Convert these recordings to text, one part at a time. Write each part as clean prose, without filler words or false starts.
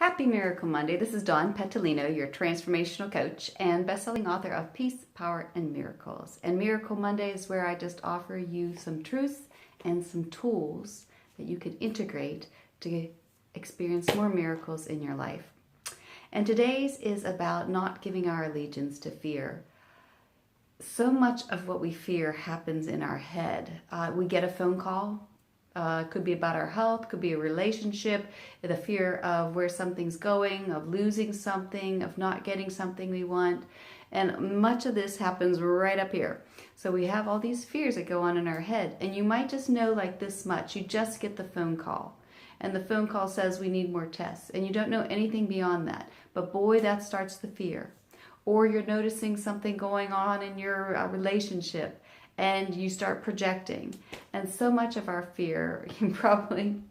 Happy Miracle Monday. This is Dawn Petalino, your transformational coach and best-selling author of Peace, Power, and Miracles. And Miracle Monday is where I just offer you some truths and some tools that you can integrate to experience more miracles in your life. And today's is about not giving our allegiance to fear. So much of what we fear happens in our head. We get a phone call. Could be about our health, could be a relationship, the fear of where something's going, of losing something, of not getting something we want. And much of this happens right up here. So we have all these fears that go on in our head. And you might just know like this much. You just get the phone call. And the phone call says we need more tests. And you don't know anything beyond that. But boy, that starts the fear. Or you're noticing something going on in your relationship. And you start projecting. And so much of our fear, probably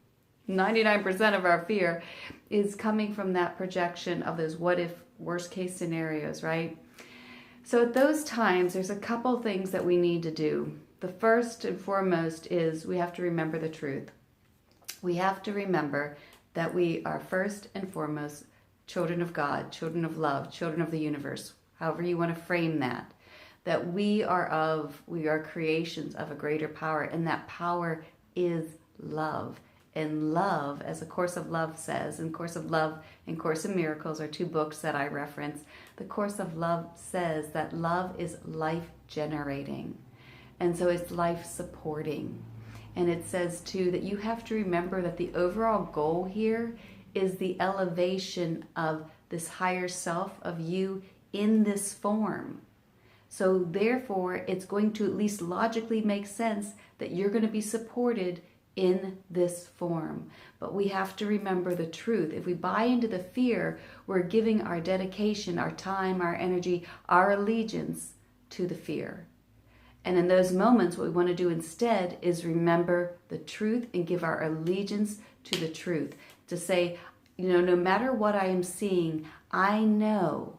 99% of our fear, is coming from that projection of those what if, worst case scenarios, right? So at those times, there's a couple things that we need to do. The first and foremost is we have to remember the truth. We have to remember that we are first and foremost children of God, children of love, children of the universe, however you want to frame that. That we are creations of a greater power, and that power is love. And love, as A Course of Love says, and Course of Love and Course of Miracles are two books that I reference. The Course of Love says that love is life-generating, and so it's life-supporting. And it says, too, that you have to remember that the overall goal here is the elevation of this higher self of you in this form. So therefore, it's going to at least logically make sense that you're going to be supported in this form. But we have to remember the truth. If we buy into the fear, we're giving our dedication, our time, our energy, our allegiance to the fear. And in those moments, what we want to do instead is remember the truth and give our allegiance to the truth. To say, no matter what I am seeing, I know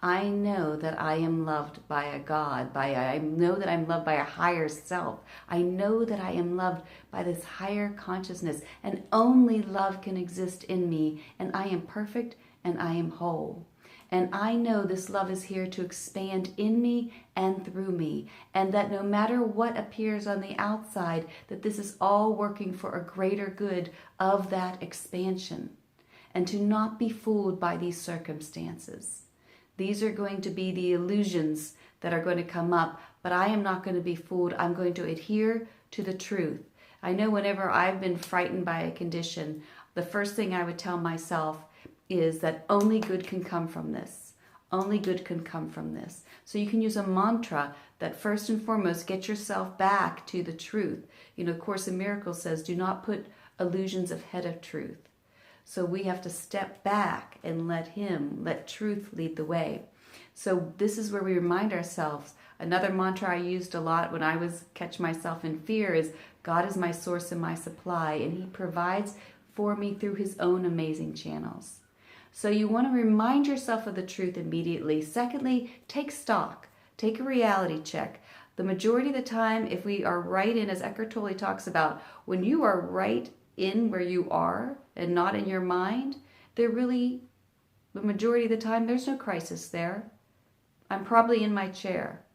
that I am loved by a God, I know that I'm loved by a higher self. I know that I am loved by this higher consciousness, and only love can exist in me, and I am perfect and I am whole. And I know this love is here to expand in me and through me, and that no matter what appears on the outside, that this is all working for a greater good of that expansion, and to not be fooled by these circumstances. These are going to be the illusions that are going to come up, but I am not going to be fooled. I'm going to adhere to the truth. I know whenever I've been frightened by a condition, the first thing I would tell myself is that only good can come from this. Only good can come from this. So you can use a mantra that first and foremost, get yourself back to the truth. Course in Miracles says, do not put illusions ahead of truth. So we have to step back and let truth lead the way. So this is where we remind ourselves. Another mantra I used a lot when I was catch myself in fear is, God is my source and my supply, and He provides for me through His own amazing channels. So you want to remind yourself of the truth immediately. Secondly, take stock. Take a reality check. The majority of the time, if we are right in, as Eckhart Tolle talks about, when you are right in where you are and not in your mind, the majority of the time, there's no crisis there. I'm probably in my chair.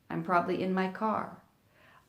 I'm probably in my car.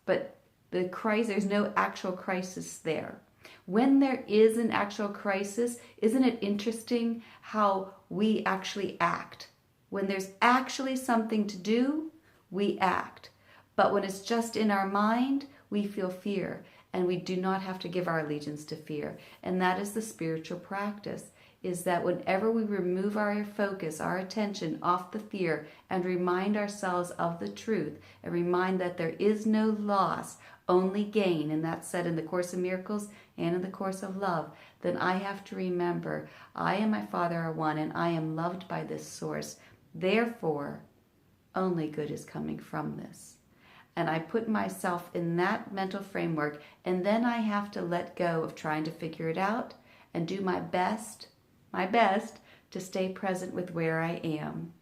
But there's no actual crisis there. When there is an actual crisis, isn't it interesting how we actually act? When there's actually something to do, we act. But when it's just in our mind, we feel fear. And we do not have to give our allegiance to fear. And that is the spiritual practice, is that whenever we remove our focus, our attention off the fear, and remind ourselves of the truth, and remind that there is no loss, only gain, and that's said in the Course of Miracles and in the Course of Love, then I have to remember, I and my Father are one, and I am loved by this source. Therefore, only good is coming from this. And I put myself in that mental framework, and then I have to let go of trying to figure it out and do my best to stay present with where I am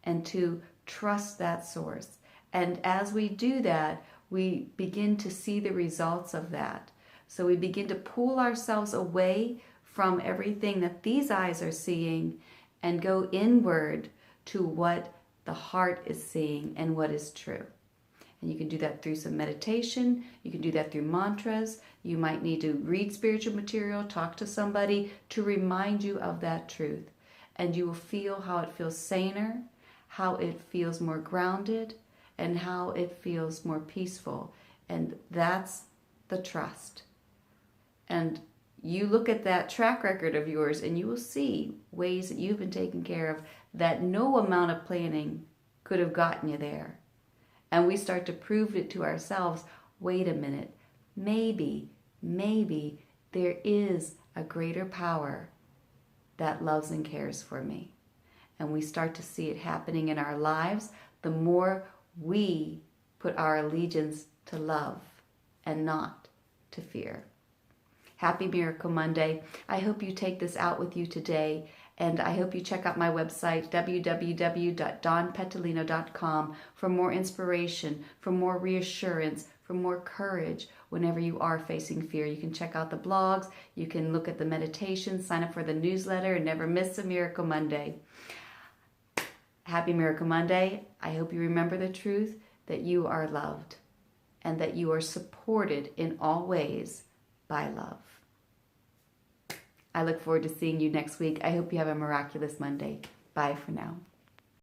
and to trust that source. And as we do that, we begin to see the results of that. So we begin to pull ourselves away from everything that these eyes are seeing and go inward to what the heart is seeing and what is true. And you can do that through some meditation. You can do that through mantras. You might need to read spiritual material, talk to somebody to remind you of that truth. And you will feel how it feels saner, how it feels more grounded, and how it feels more peaceful. And that's the trust. And you look at that track record of yours and you will see ways that you've been taken care of that no amount of planning could have gotten you there. And we start to prove it to ourselves, wait a minute, maybe there is a greater power that loves and cares for me. And we start to see it happening in our lives the more we put our allegiance to love and not to fear. Happy Miracle Monday. I hope you take this out with you today, and I hope you check out my website, www.dawnpetalino.com, for more inspiration, for more reassurance, for more courage whenever you are facing fear. You can check out the blogs, you can look at the meditations, sign up for the newsletter, and never miss a Miracle Monday. Happy Miracle Monday. I hope you remember the truth that you are loved and that you are supported in all ways by love. I look forward to seeing you next week. I hope you have a miraculous Monday. Bye for now.